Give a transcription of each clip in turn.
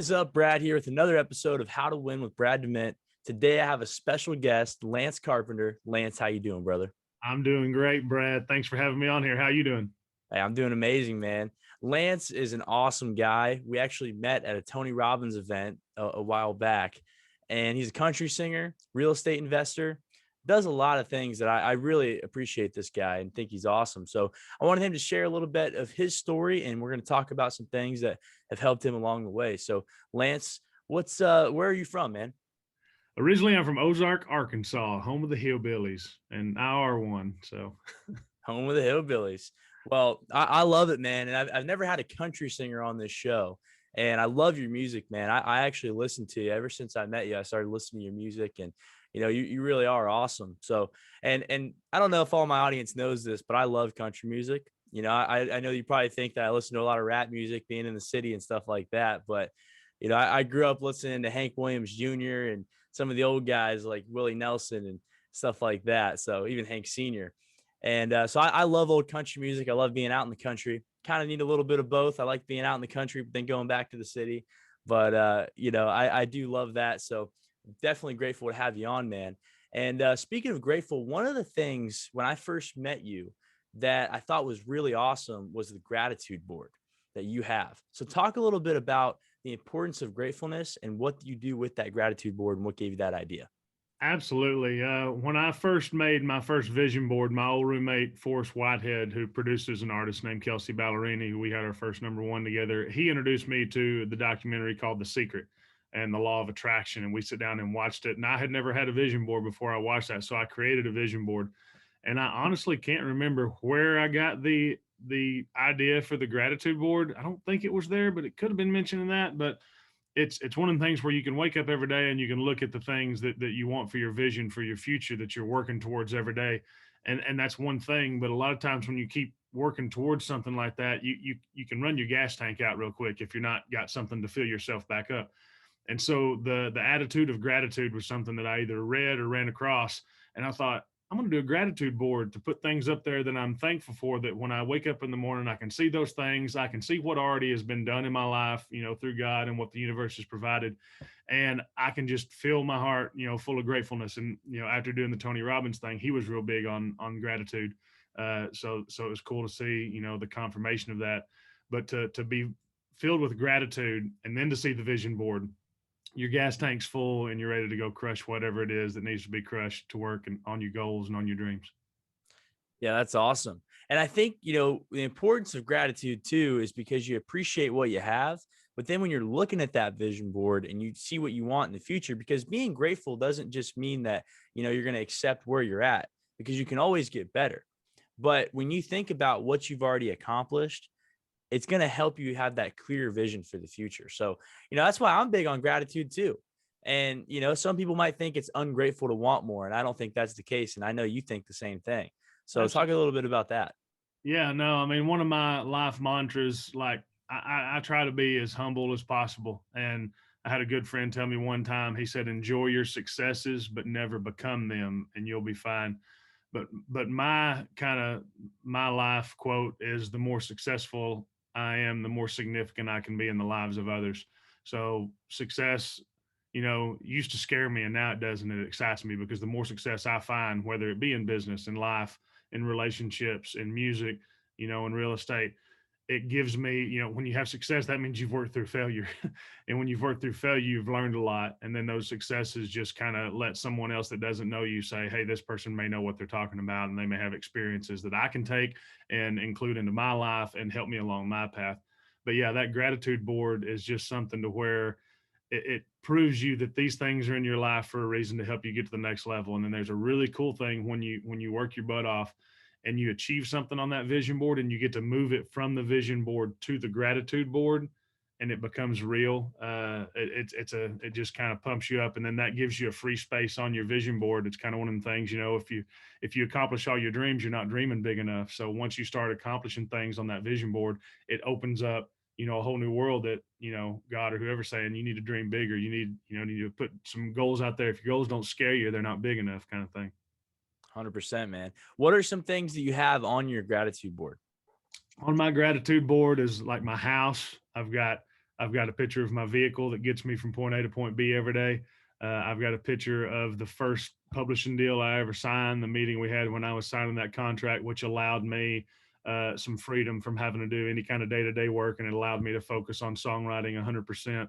is up? Brad here with another episode of How to Win with Brad DeMint. Today I have a special guest, Lance Carpenter. Lance, how you doing, brother? I'm doing great, Brad. Thanks for having me on here. How you doing? Hey, I'm doing amazing, man. Lance is an awesome guy. We actually met at a Tony Robbins event a while back, and he's a country singer, real estate investor, does a lot of things that I really appreciate this guy and think he's awesome. So I wanted him to share a little bit of his story, and we're going to talk about some things that have helped him along the way. So Lance, where are you from, man? Originally, I'm from Ozark, Arkansas, home of the Hillbillies, and I are one. So, Home of the Hillbillies. Well, I love it, man. And I've never had a country singer on this show. And I love your music, man. I actually listened to you ever since I met you. I started listening to your music, and you really are awesome. So, and I don't know if all my audience knows this, but I love country music. I know you probably think that I listen to a lot of rap music being in the city and stuff like that. But, I grew up listening to Hank Williams Jr. and some of the old guys like Willie Nelson and stuff like that. So even Hank Sr. And so I love old country music. I love being out in the country. Kind of need a little bit of both. I like being out in the country, but then going back to the city. But, I do love that. So definitely grateful to have you on, man. And speaking of grateful, one of the things when I first met you that I thought was really awesome was the gratitude board that you have. So talk a little bit about the importance of gratefulness and what you do with that gratitude board and what gave you that idea. absolutely. When I first made my first vision board, my old roommate, Forrest Whitehead, who produces an artist named Kelsey Ballerini, we had our first #1 together. He introduced me to the documentary called The Secret and the Law of Attraction. And we sit down and watched it. And I had never had a vision board before I watched that. So I created a vision board. And I honestly can't remember where I got the idea for the gratitude board. I don't think it was there, but it could have been mentioned in that. But it's one of the things where you can wake up every day and you can look at the things that you want for your vision, for your future, that you're working towards every day. And that's one thing. But a lot of times when you keep working towards something like that, you can run your gas tank out real quick if you're not got something to fill yourself back up. And so the attitude of gratitude was something that I either read or ran across. And I thought, I'm going to do a gratitude board to put things up there that I'm thankful for, that when I wake up in the morning, I can see those things. I can see what already has been done in my life, through God and what the universe has provided. And I can just fill my heart, full of gratefulness. And, after doing the Tony Robbins thing, he was real big on gratitude. So it was cool to see, the confirmation of that. But to be filled with gratitude and then to see the vision board, your gas tank's full and you're ready to go crush whatever it is that needs to be crushed to work and on your goals and on your dreams. Yeah, that's awesome. And I think, the importance of gratitude too is because you appreciate what you have. But then when you're looking at that vision board and you see what you want in the future, because being grateful doesn't just mean that, you're going to accept where you're at, because you can always get better. But when you think about what you've already accomplished, it's going to help you have that clear vision for the future. So, that's why I'm big on gratitude too. And, some people might think it's ungrateful to want more. And I don't think that's the case. And I know you think the same thing. So talk a little bit about that. Yeah, no, I mean, one of my life mantras, like I try to be as humble as possible. And I had a good friend tell me one time, he said, enjoy your successes, but never become them and you'll be fine. But my life quote is, the more successful I am, the more significant I can be in the lives of others. So success, used to scare me and now it doesn't. It excites me because the more success I find, whether it be in business, in life, in relationships, in music, in real estate, it gives me, when you have success, that means you've worked through failure. And when you've worked through failure, you've learned a lot. And then those successes just kind of let someone else that doesn't know you say, hey, this person may know what they're talking about. And they may have experiences that I can take and include into my life and help me along my path. But yeah, that gratitude board is just something to where it proves you that these things are in your life for a reason to help you get to the next level. And then there's a really cool thing when you work your butt off and you achieve something on that vision board and you get to move it from the vision board to the gratitude board and it becomes real. It just kind of pumps you up, and then that gives you a free space on your vision board. It's kind of one of the things, if you accomplish all your dreams, you're not dreaming big enough. So once you start accomplishing things on that vision board, it opens up, a whole new world that, God or whoever's saying you need to dream bigger. You need to put some goals out there. If your goals don't scare you, they're not big enough, kind of thing. 100%, man. What are some things that you have on your gratitude board? On my gratitude board is like my house. I've got I've got a picture of my vehicle that gets me from point A to point B every day. I've got a picture of the first publishing deal I ever signed, the meeting we had when I was signing that contract, which allowed me some freedom from having to do any kind of day-to-day work, and it allowed me to focus on songwriting 100%.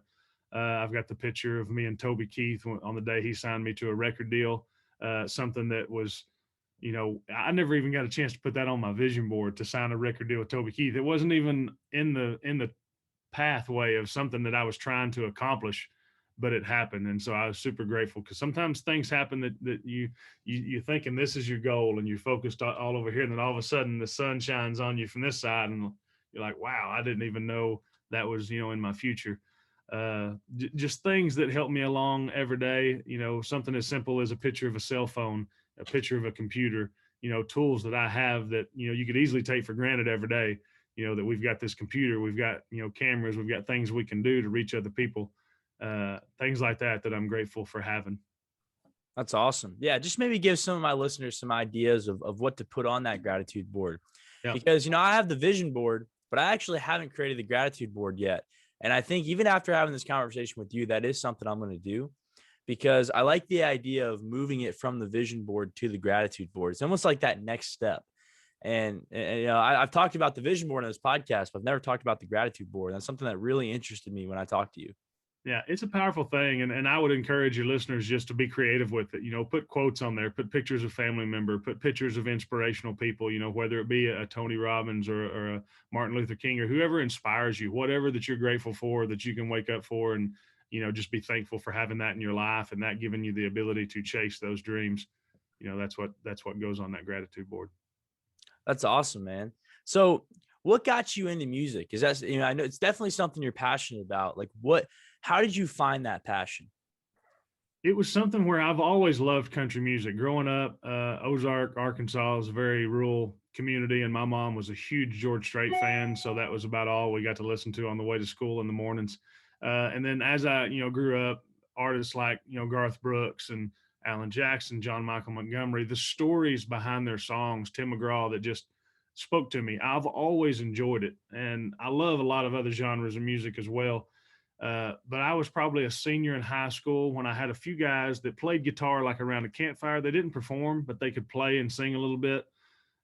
I've got the picture of me and Toby Keith on the day he signed me to a record deal, something that was, I never even got a chance to put that on my vision board to sign a record deal with Toby Keith. It wasn't even in the pathway of something that I was trying to accomplish, but it happened. And so I was super grateful, because sometimes things happen that you're thinking this is your goal and you're focused all over here. And then all of a sudden the sun shines on you from this side and you're like, wow, I didn't even know that was, in my future. Just things that help me along every day, something as simple as a picture of a cell phone, a picture of a computer, tools that I have that, you could easily take for granted every day, that we've got this computer, we've got, cameras, we've got things we can do to reach other people, things like that I'm grateful for having. That's awesome. Yeah, just maybe give some of my listeners some ideas of what to put on that gratitude board. Yeah. Because, I have the vision board, but I actually haven't created the gratitude board yet. And I think even after having this conversation with you, that is something I'm going to do, because I like the idea of moving it from the vision board to the gratitude board. It's almost like that next step. And I've talked about the vision board on this podcast, but I've never talked about the gratitude board. That's something that really interested me when I talked to you. Yeah, it's a powerful thing. And I would encourage your listeners just to be creative with it. Put quotes on there, put pictures of family member, put pictures of inspirational people, whether it be a Tony Robbins or a Martin Luther King or whoever inspires you, whatever that you're grateful for, that you can wake up for, and, just be thankful for having that in your life and that giving you the ability to chase those dreams. That's what goes on that gratitude board. That's awesome, man. So what got you into music? Is that, I know it's definitely something you're passionate about. Like how did you find that passion? It was something where I've always loved country music. Growing up, Ozark, Arkansas is a very rural community, and my mom was a huge George Strait fan, so that was about all we got to listen to on the way to school in the mornings. And then as I, grew up, artists like, Garth Brooks and Alan Jackson, John Michael Montgomery, the stories behind their songs, Tim McGraw, that just spoke to me. I've always enjoyed it, and I love a lot of other genres of music as well. But I was probably a senior in high school when I had a few guys that played guitar like around a campfire. They didn't perform, but they could play and sing a little bit.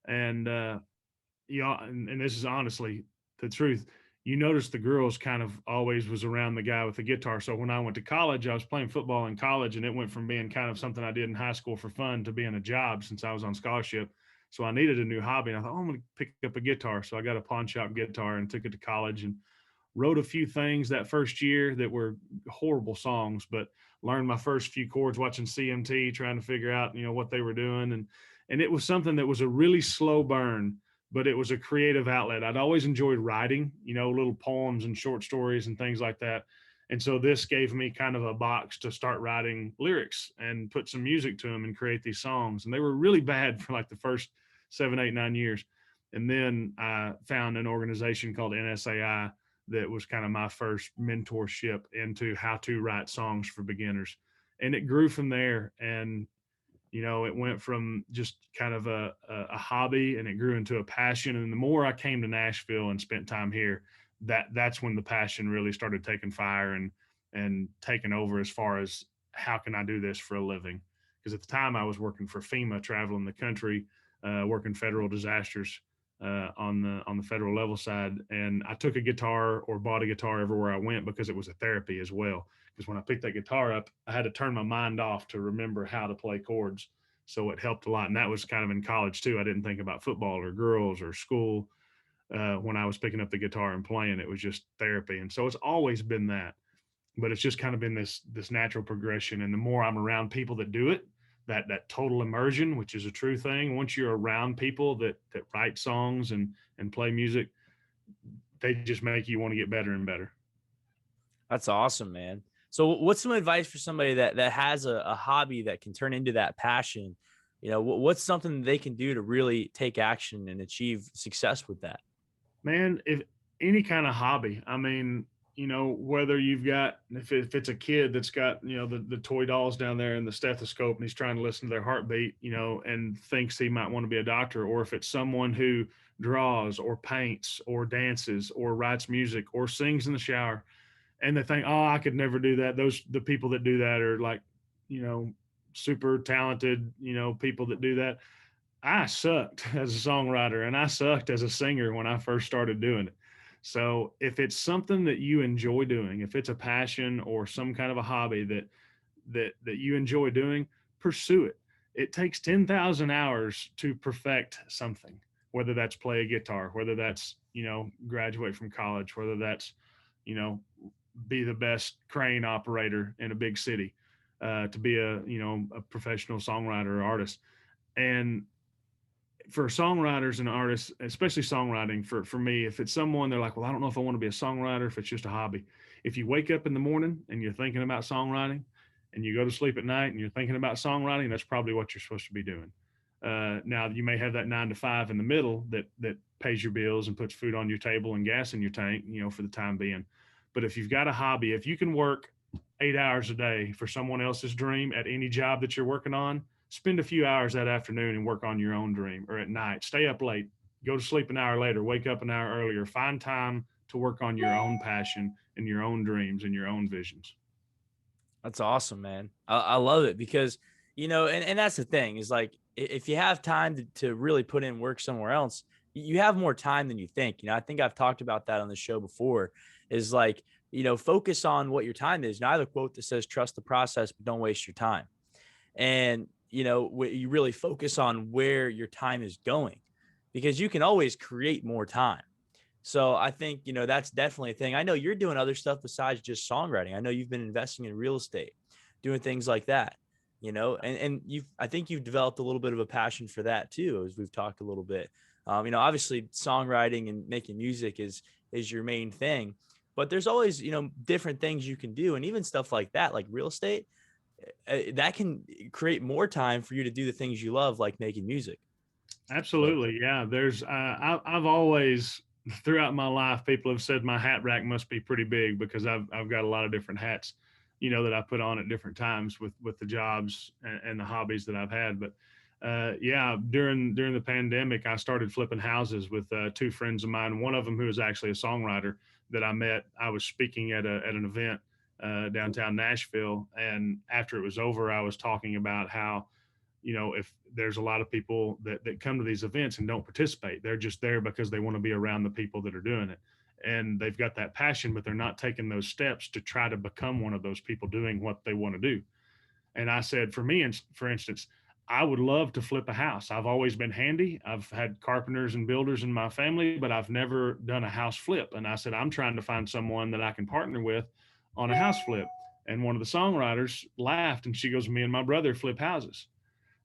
And, and this is honestly the truth. You notice the girls kind of always was around the guy with the guitar. So when I went to college, I was playing football in college, and it went from being kind of something I did in high school for fun to being a job since I was on scholarship. So I needed a new hobby, and I thought, I'm going to pick up a guitar. So I got a pawn shop guitar and took it to college and wrote a few things that first year that were horrible songs, but learned my first few chords watching CMT, trying to figure out, what they were doing. And it was something that was a really slow burn, but it was a creative outlet. I'd always enjoyed writing, little poems and short stories and things like that. And so this gave me kind of a box to start writing lyrics and put some music to them and create these songs. And they were really bad for like the first 7, 8, 9 years. And then I found an organization called NSAI that was kind of my first mentorship into how to write songs for beginners. And it grew from there. And, it went from just kind of a hobby, and it grew into a passion. And the more I came to Nashville and spent time here, that's when the passion really started taking fire and taking over, as far as how can I do this for a living? Because at the time I was working for FEMA, traveling the country, working federal disasters, on the federal level side. And I took a guitar or bought a guitar everywhere I went, because it was a therapy as well. Because when I picked that guitar up, I had to turn my mind off to remember how to play chords. So it helped a lot. And that was kind of in college too. I didn't think about football or girls or school when I was picking up the guitar and playing. It was just therapy. And so it's always been that. But it's just kind of been this natural progression. And the more I'm around people that do it, that total immersion, which is a true thing. Once you're around people that write songs and play music, they just make you want to get better and better. That's awesome, man. So what's some advice for somebody that has a hobby that can turn into that passion? What's something they can do to really take action and achieve success with that? Man, if any kind of hobby, I mean, whether you've got, if it's a kid that's got, the toy dolls down there and the stethoscope, and he's trying to listen to their heartbeat, and thinks he might want to be a doctor, or if it's someone who draws or paints or dances or writes music or sings in the shower, and they think, oh, I could never do that. The people that do that are like, you know, super talented, you know, people that do that. I sucked as a songwriter and I sucked as a singer when I first started doing it. So if it's something that you enjoy doing, if it's a passion or some kind of a hobby that you enjoy doing, pursue it. It takes 10,000 hours to perfect something, whether that's play a guitar, whether that's, you know, graduate from college, whether that's, you know, be the best crane operator in a big city, to be a, you know, a professional songwriter or artist. And for songwriters and artists, especially songwriting, for me, if it's someone they're like, well, I don't know if I want to be a songwriter, if it's just a hobby. If you wake up in the morning and you're thinking about songwriting, and you go to sleep at night and you're thinking about songwriting, that's probably what you're supposed to be doing. Now you may have that 9 to 5 in the middle that pays your bills and puts food on your table and gas in your tank, you know, for the time being. But if you've got a hobby, if you can work 8 hours a day for someone else's dream at any job that you're working on, spend a few hours that afternoon and work on your own dream, or at night, stay up late, go to sleep an hour later, wake up an hour earlier, find time to work on your own passion and your own dreams and your own visions. That's awesome, man. I love it because, you know, and that's the thing is like, if you have time to really put in work somewhere else, you have more time than you think. You know, I think I've talked about that on the show before is like, you know, focus on what your time is. Now, I have a quote that says, trust the process, but don't waste your time. And, you know, you really focus on where your time is going because you can always create more time. So I think, you know, that's definitely a thing. I know you're doing other stuff besides just songwriting. I know you've been investing in real estate, doing things like that, you know, and I think you've developed a little bit of a passion for that too, as we've talked a little bit. You know, obviously songwriting and making music is your main thing, but there's always, you know, different things you can do. And even stuff like that, like real estate, that can create more time for you to do the things you love, like making music. So Absolutely. Yeah. I've always, throughout my life, people have said my hat rack must be pretty big because I've got a lot of different hats, you know, that I put on at different times with the jobs and the hobbies that I've had. But yeah, during the pandemic, I started flipping houses with two friends of mine. One of them who was actually a songwriter that I met. I was speaking at an event downtown Nashville, and after it was over, I was talking about how, you know, if there's a lot of people that come to these events and don't participate, they're just there because they want to be around the people that are doing it. And they've got that passion, but they're not taking those steps to try to become one of those people doing what they want to do. And I said, for me, and for instance, I would love to flip a house. I've always been handy. I've had carpenters and builders in my family, but I've never done a house flip. And I said, I'm trying to find someone that I can partner with on a house flip. And one of the songwriters laughed and she goes, me and my brother flip houses,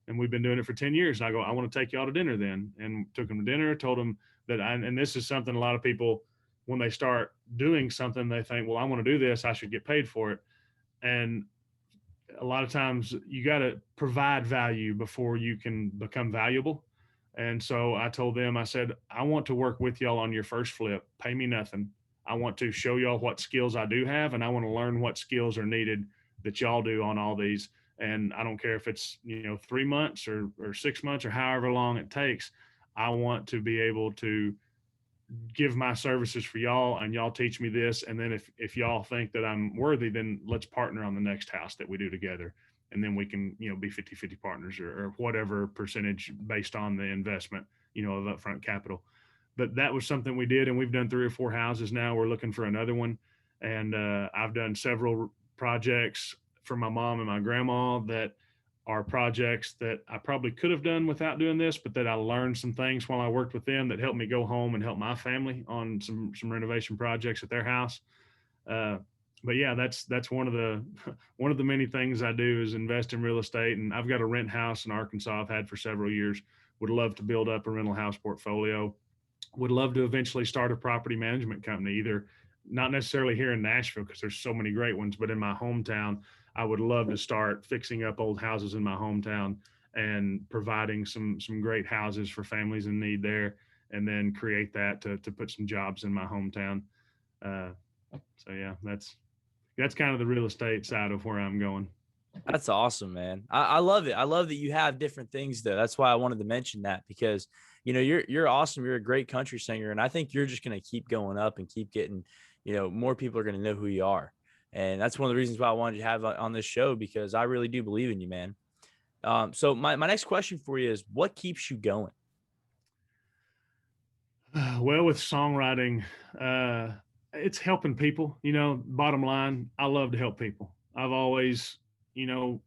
and we've been doing it for 10 years. And I go, I want to take y'all to dinner then. And took them to dinner, told them that and this is something a lot of people, when they start doing something, they think, well, I want to do this, I should get paid for it. And a lot of times you got to provide value before you can become valuable. And so I told them, I said, I want to work with y'all on your first flip, pay me nothing. I want to show y'all what skills I do have, and I want to learn what skills are needed that y'all do on all these. And I don't care if it's, you know, 3 months or 6 months or however long it takes. I want to be able to give my services for y'all, and y'all teach me this. And then if y'all think that I'm worthy, then let's partner on the next house that we do together. And then we can, you know, be 50-50 partners, or whatever percentage based on the investment, you know, of upfront capital. But that was something we did. And we've done 3 or 4 houses now. We're looking for another one. And I've done several projects for my mom and my grandma that are projects that I probably could have done without doing this, but that I learned some things while I worked with them that helped me go home and help my family on some renovation projects at their house. Uh, but yeah, that's one of the one of the many things I do is invest in real estate. And I've got a rent house in Arkansas I've had for several years. Would love to build up a rental house portfolio. Would love to eventually start a property management company, either not necessarily here in Nashville because there's so many great ones, but in my hometown. I would love to start fixing up old houses in my hometown and providing some great houses for families in need there, and then create that to put some jobs in my hometown. Uh, so yeah, that's kind of the real estate side of where I'm going. that's awesome, man. I love it. I love that you have different things though. That's why I wanted to mention that because, you know, you're awesome. You're a great country singer. And I think you're just going to keep going up and keep getting, more people are going to know who you are. And that's one of the reasons why I wanted you to have on this show, because I really do believe in you, man. So my next question for you is, what keeps you going? Well, with songwriting, it's helping people. Bottom line, I love to help people. I've always, you know,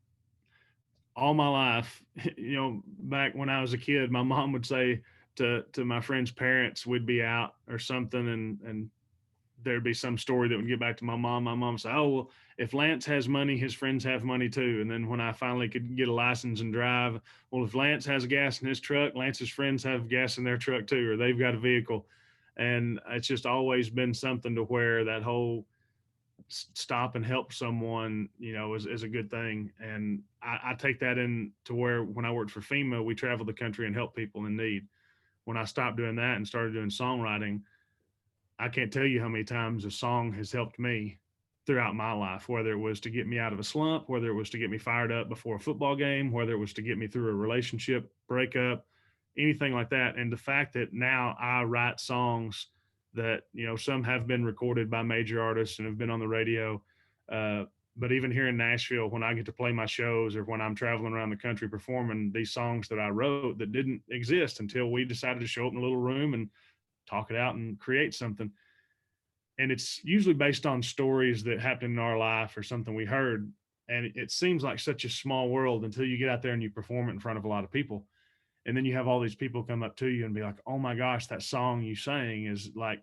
all my life, back when I was a kid, my mom would say to my friends' parents, we'd be out or something, and there'd be some story that would get back to my mom. My mom would say, "Oh, well, if Lance has money, his friends have money too." And then when I finally could get a license and drive, well, if Lance has gas in his truck, Lance's friends have gas in their truck too, or they've got a vehicle. And it's just always been something to where that whole stop and help someone, is a good thing. And I take that in to where when I worked for FEMA, we traveled the country and helped people in need. When I stopped doing that and started doing songwriting, I can't tell you how many times a song has helped me throughout my life, whether it was to get me out of a slump, whether it was to get me fired up before a football game, whether it was to get me through a relationship breakup, anything like that. And the fact that now I write songs that, some have been recorded by major artists and have been on the radio. Uh, but even here in Nashville, when I get to play my shows or when I'm traveling around the country performing these songs that I wrote that didn't exist until we decided to show up in a little room and talk it out and create something. And it's usually based on stories that happened in our life or something we heard. And it seems like such a small world until you get out there and you perform it in front of a lot of people. And then you have all these people come up to you and be like, "Oh my gosh, that song you sang is like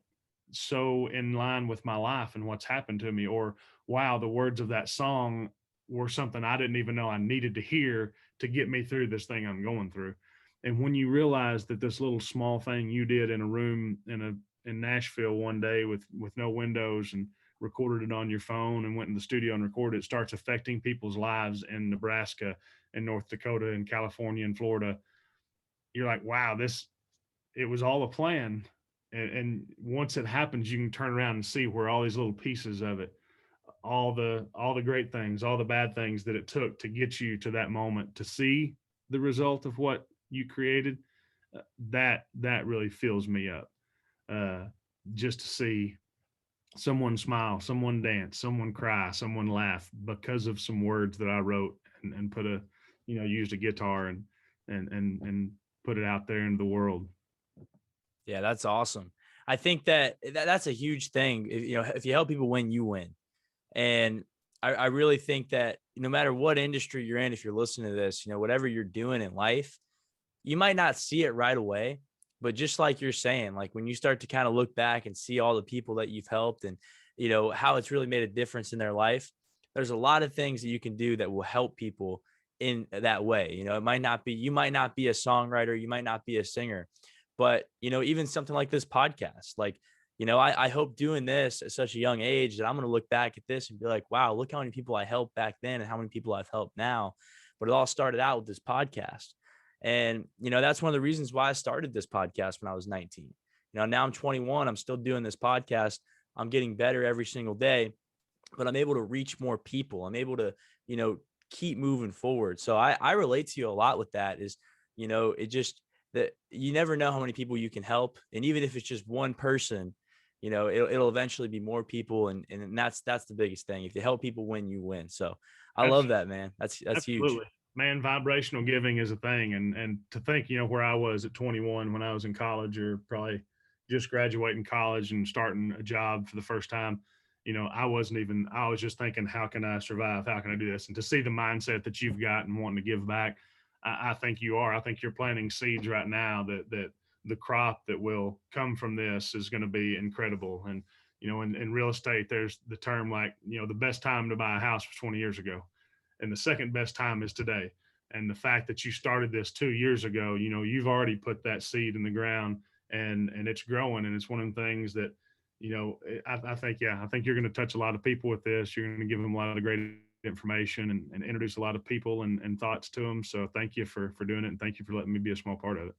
so in line with my life and what's happened to me." Or, "Wow, the words of that song were something I didn't even know I needed to hear to get me through this thing I'm going through." And when you realize that this little small thing you did in a room in Nashville one day with no windows and recorded it on your phone and went in the studio and recorded it, starts affecting people's lives in Nebraska and North Dakota and California and Florida, you're like, wow, it was all a plan. And once it happens, you can turn around and see where all these little pieces of it, all the great things, all the bad things that it took to get you to that moment to see the result of what you created. That really fills me up. Uh, just to see someone smile, someone dance, someone cry, someone laugh because of some words that I wrote and put used a guitar and put it out there into the world. Yeah, that's awesome. I think that's a huge thing. If you help people win, you win. And I really think that no matter what industry you're in, if you're listening to this, whatever you're doing in life, you might not see it right away, but just like you're saying, like when you start to kind of look back and see all the people that you've helped and, how it's really made a difference in their life, there's a lot of things that you can do that will help people in that way. You might not be a songwriter, you might not be a singer, but, even something like this podcast, like, I hope doing this at such a young age that I'm going to look back at this and be like, wow, look how many people I helped back then and how many people I've helped now. But it all started out with this podcast. And, that's one of the reasons why I started this podcast when I was 19. Now I'm 21. I'm still doing this podcast. I'm getting better every single day, but I'm able to reach more people. I'm able to, keep moving forward. So I relate to you a lot with that is, it just that you never know how many people you can help. And even if it's just one person, it'll eventually be more people. And that's the biggest thing. If you help people win, you win. So I love that, man. That's huge. Absolutely. Man, vibrational giving is a thing. And to think, where I was at 21 when I was in college or probably just graduating college and starting a job for the first time, I was just thinking, how can I survive? How can I do this? And to see the mindset that you've got and wanting to give back, I think you are. I think you're planting seeds right now that the crop that will come from this is going to be incredible. And, in real estate, there's the term like, the best time to buy a house was 20 years ago. And the second best time is today. And the fact that you started this 2 years ago, you've already put that seed in the ground and it's growing. And it's one of the things that, I think you're going to touch a lot of people with this. You're going to give them a lot of great information and introduce a lot of people and thoughts to them. So thank you for doing it. And thank you for letting me be a small part of it.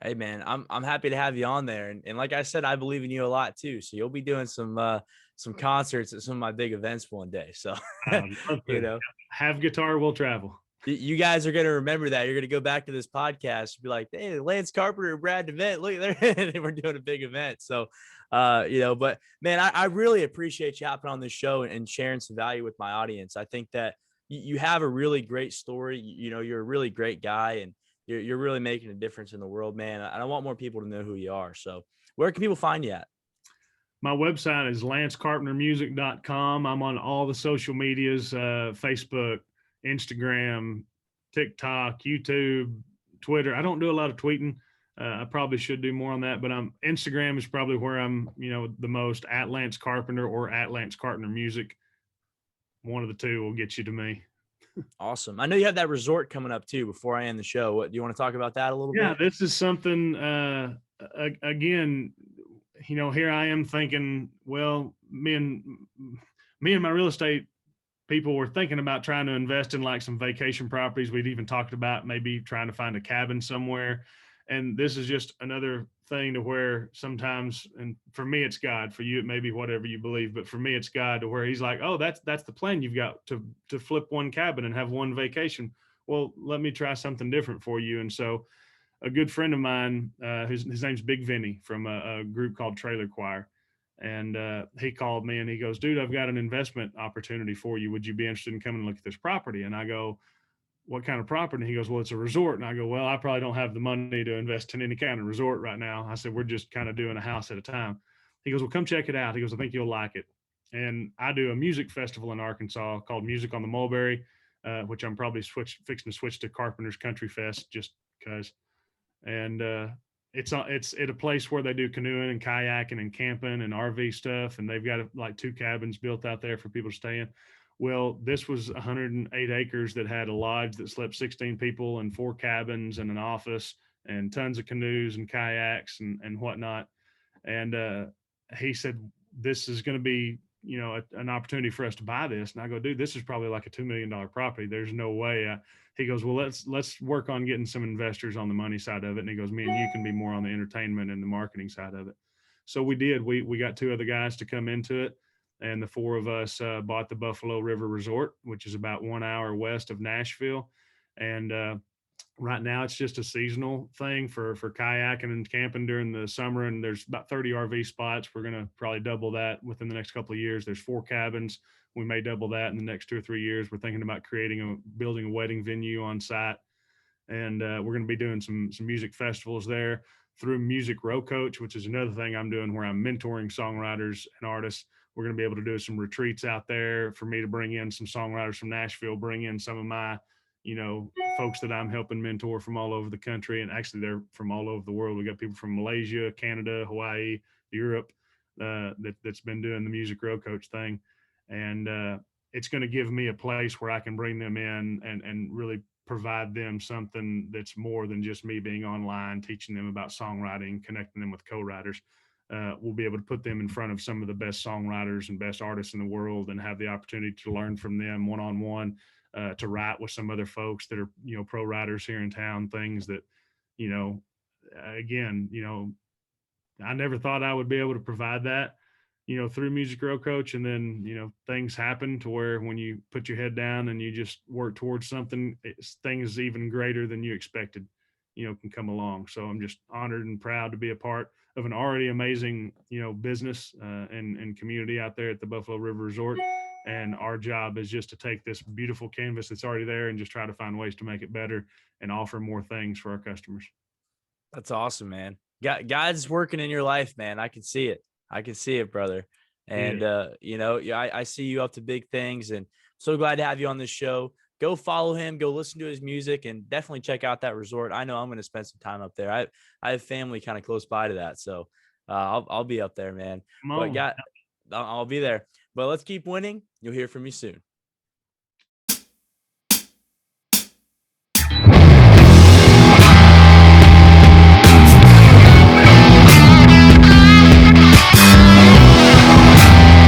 Hey man, I'm happy to have you on there. And like I said, I believe in you a lot too. So you'll be doing some concerts at some of my big events one day. So Love you to know, have guitar, we'll travel. You guys are going to remember that. You're going to go back to this podcast and be like, hey, Lance Carpenter and Brad DeMint, look there. We're doing a big event. So, but man, I really appreciate you hopping on this show and sharing some value with my audience. I think that you have a really great story. You're a really great guy, and you're really making a difference in the world, man. I want more people to know who you are. So where can people find you at? My website is lancecarpentermusic.com. I'm on all the social medias, Facebook, Instagram, TikTok, YouTube, Twitter. I don't do a lot of tweeting. I probably should do more on that, but Instagram is probably where I'm, the most, at Lance Carpenter or at Lance Carpenter Music. One of the two will get you to me. Awesome. I know you have that resort coming up too before I end the show. What do you want to talk about that a little bit? Yeah, this is something, again, here I am thinking, well, me and my real estate people were thinking about trying to invest in like some vacation properties. We'd even talked about maybe trying to find a cabin somewhere. And this is just another thing to where sometimes, and for me, it's God. For you, it may be whatever you believe, but for me, it's God, to where he's like, oh, that's the plan you've got, to flip one cabin and have one vacation. Well, let me try something different for you. And so a good friend of mine, his name's Big Vinny, from a group called Trailer Choir. And he called me and he goes, dude, I've got an investment opportunity for you. Would you be interested in coming and look at this property? And I go, what kind of property? And he goes, well, it's a resort. And I go, well, I probably don't have the money to invest in any kind of resort right now. I said, we're just kind of doing a house at a time. He goes, well, come check it out. He goes, I think you'll like it. And I do a music festival in Arkansas called Music on the Mulberry, which I'm probably fixing to switch to Carpenter's Country Fest just because. And it's at a place where they do canoeing and kayaking and camping and RV stuff. And they've got like 2 cabins built out there for people to stay in. Well, this was 108 acres that had a lodge that slept 16 people and 4 cabins and an office and tons of canoes and kayaks and whatnot. And he said, this is going to be, an opportunity for us to buy this. And I go, dude, this is probably like a $2 million property. There's no way. He goes, well, let's work on getting some investors on the money side of it. And he goes, me and you can be more on the entertainment and the marketing side of it. So we did. We got 2 other guys to come into it. And the 4 of us bought the Buffalo River Resort, which is about 1 hour west of Nashville. And right now it's just a seasonal thing for kayaking and camping during the summer. And there's about 30 RV spots. We're going to probably double that within the next couple of years. There's 4 cabins. We may double that in the next 2 or 3 years. We're thinking about building a wedding venue on site. And we're going to be doing some music festivals there through Music Row Coach, which is another thing I'm doing where I'm mentoring songwriters and artists. We're going to be able to do some retreats out there for me to bring in some songwriters from Nashville, bring in some of my, folks that I'm helping mentor from all over the country. And actually they're from all over the world. We got people from Malaysia, Canada, Hawaii, Europe, that's been doing the Music Row Coach thing. And it's going to give me a place where I can bring them in and really provide them something that's more than just me being online, teaching them about songwriting, connecting them with co-writers. We'll be able to put them in front of some of the best songwriters and best artists in the world and have the opportunity to learn from them one-on-one, to write with some other folks that are, pro writers here in town, things that, again, I never thought I would be able to provide that, through Music Row Coach. And then, things happen to where when you put your head down and you just work towards something, things even greater than you expected, can come along. So I'm just honored and proud to be a part of an already amazing, business and community out there at the Buffalo River Resort. And our job is just to take this beautiful canvas that's already there and just try to find ways to make it better and offer more things for our customers. That's awesome, man. God's working in your life, man. I can see it. I can see it, brother. And, yeah. I see you up to big things, and so glad to have you on this show. Go follow him, go listen to his music, and definitely check out that resort. I know I'm going to spend some time up there. I have family kind of close by to that. So I'll be up there, man. But I'll be there, but let's keep winning. You'll hear from me soon.